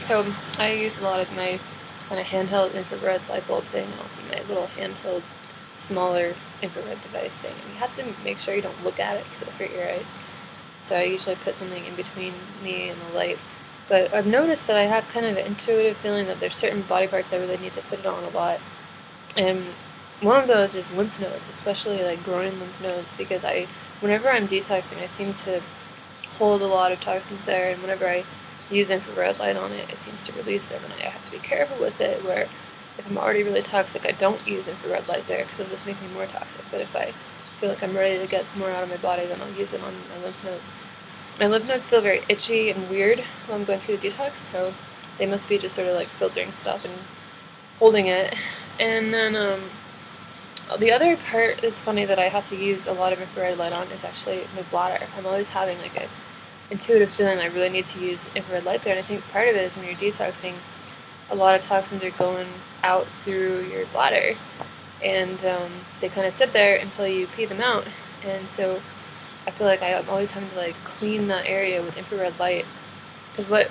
So I use a lot of my kind of handheld infrared light bulb thing, and also my little handheld smaller infrared device thing. And you have to make sure you don't look at it because it'll hurt your eyes. So I usually put something in between me and the light. But I've noticed that I have kind of an intuitive feeling that there's certain body parts I really need to put it on a lot. And one of those is lymph nodes, especially like groin lymph nodes, because whenever I'm detoxing, I seem to hold a lot of toxins there, and whenever I use infrared light on it, it seems to release them, and I have to be careful with it, where if I'm already really toxic, I don't use infrared light there, because it'll just make me more toxic, but if I feel like I'm ready to get some more out of my body, then I'll use it on my lymph nodes. My lymph nodes feel very itchy and weird while I'm going through the detox, so they must be just sort of like filtering stuff and holding it. And then the other part that's funny that I have to use a lot of infrared light on is actually my bladder. I'm always having like a intuitive feeling I really need to use infrared light there, and I think part of it is when you're detoxing, a lot of toxins are going out through your bladder, and they kind of sit there until you pee them out, and so I feel like I'm always having to like clean that area with infrared light, because my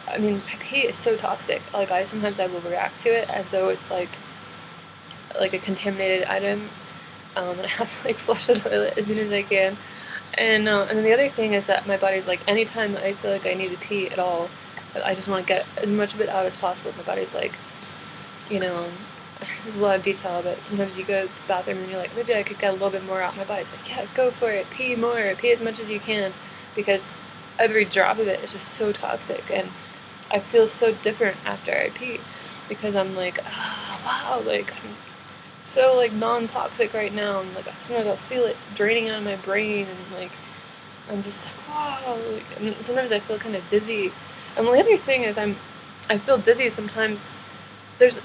pee is so toxic. Like sometimes I will react to it as though it's like a contaminated item, and I have to like flush the toilet as soon as I can. And then the other thing is that my body's like, anytime I feel like I need to pee at all, I just want to get as much of it out as possible. My body's like, you know, there's a lot of detail, but sometimes you go to the bathroom and you're like, maybe I could get a little bit more out. My body's like, yeah, go for it, pee more, pee as much as you can, because every drop of it is just so toxic, and I feel so different after I pee, because I'm like, oh, wow, like I'm so like non-toxic right now, and like sometimes I'll feel it draining out of my brain, and like I'm just like, wow, like, and sometimes I feel kind of dizzy. And the other thing is I feel dizzy sometimes. There's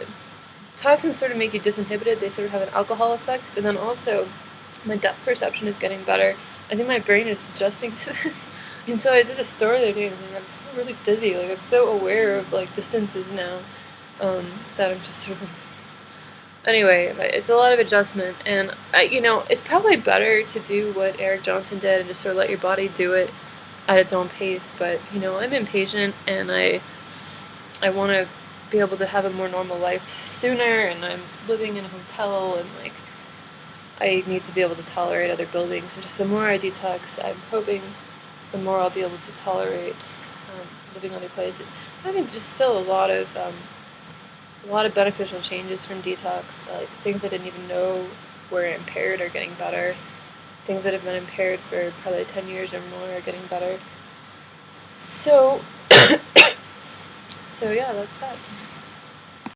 toxins sort of make you disinhibited. They sort of have an alcohol effect, but then also my depth perception is getting better. I think my brain is adjusting to this. And so I was at the store the other day, and I'm really dizzy. Like I'm so aware of like distances now, that I'm just sort of. Anyway, it's a lot of adjustment, and it's probably better to do what Eric Johnson did and just sort of let your body do it at its own pace. But I'm impatient, and I want to be able to have a more normal life sooner, and I'm living in a hotel, and like I need to be able to tolerate other buildings. And just the more I detox, I'm hoping the more I'll be able to tolerate living other places. I think just still a lot of beneficial changes from detox, like things I didn't even know were impaired are getting better. Things that have been impaired for probably 10 years or more are getting better. So, so yeah, that's that.